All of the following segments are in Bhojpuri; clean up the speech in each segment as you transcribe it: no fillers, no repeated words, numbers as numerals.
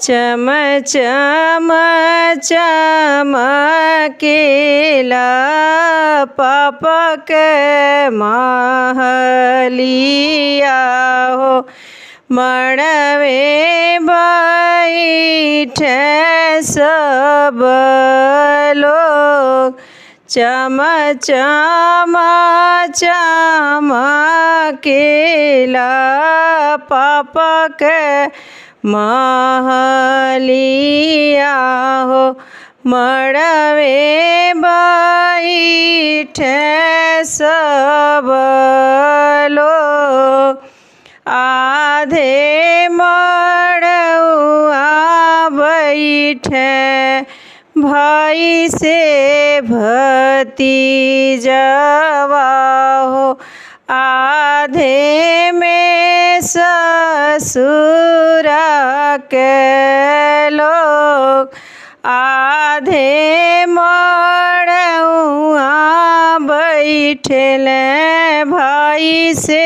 चम चम चमकेला पापक महलिया हो। मड़वे बैठे सब लोग चम चम चमकेला पापक महलिया हो। मड़वे बैठे सब लोग आधे मड़उआ बैठे भाई से भतीजवा हो। आधे में ससुरा के लोग आधे मड़उआ बैठले भाई से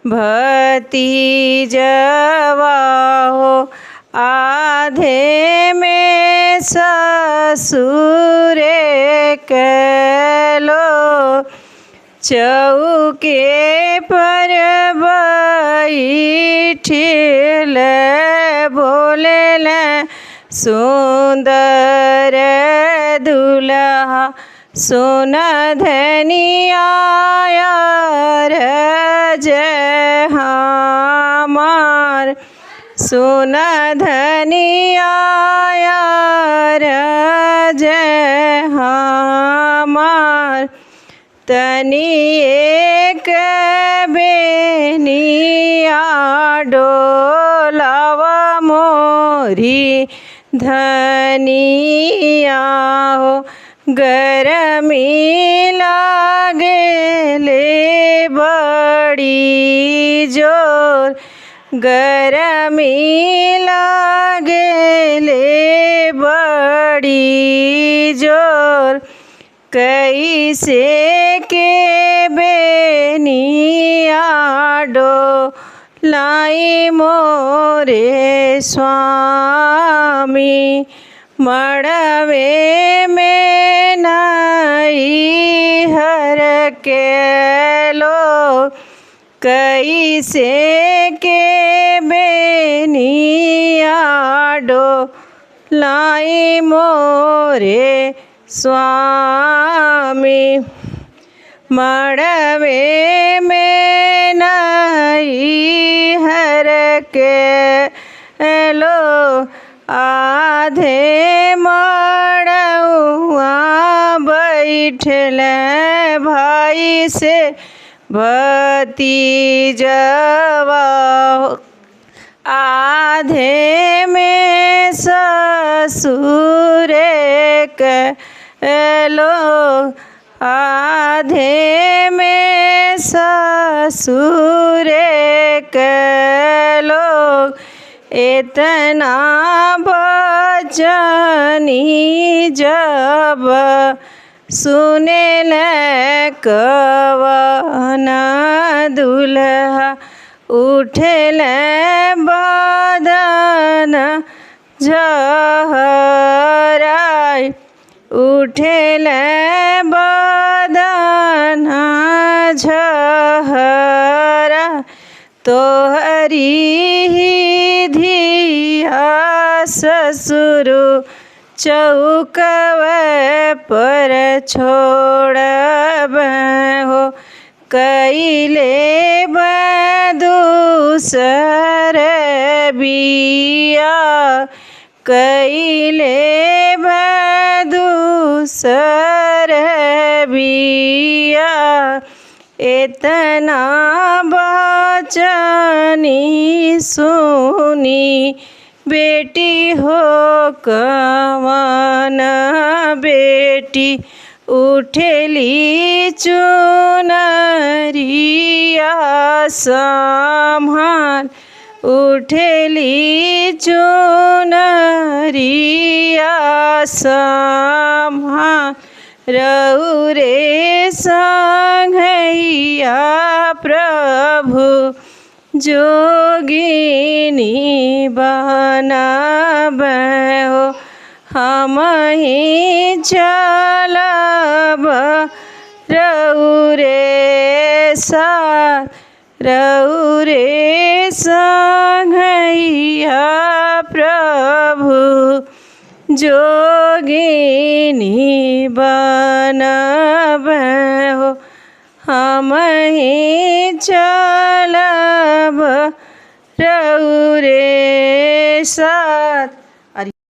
भतीजवा हो। आधे में ससुरे के लोग चौके पर बैठिल बोलेल सुंदर दुल्हा सोना धनिया जय हमार। सोना धनिया जय हमार। तनी एक बेनिया डोलावा मोरी धनिया हो। गरमी लागेले बड़ी जोर गरमी लागेले बड़ी जोर। कैसे के बेनिया डोलाई मोरे स्वामी। मड़वे में नाई हर के लोग कैसे के बेनिया डोलाई मोरे स्वामी। मड़वे में नाई हर के लोग आधे मड़उआ बैठले भाई से भतीजवा हो। आधे में ससुरे के लोग आधे में ससुरे के लोग इतना बचनी जब सुनेल कवन दुल्हा उठेल बदन झहराय। उठेल बदन झहरा तोहरी ही धिया ससुर चौकवे पर छोड़ब हो। कैले दूसर बिया कैले दूसर बिया। इतना बचनी सुनी बेटी हो कवन बेटी उठेली चुनरिया संभाल। उठेली चुनरिया संभाल। रउरे संघैया प्रभु जोगिनी बना हो हम ही चलब रउरे साथ रउरे संघैया प्रभु जोगिनी बनब हो हम ही चलब रउरे साथ।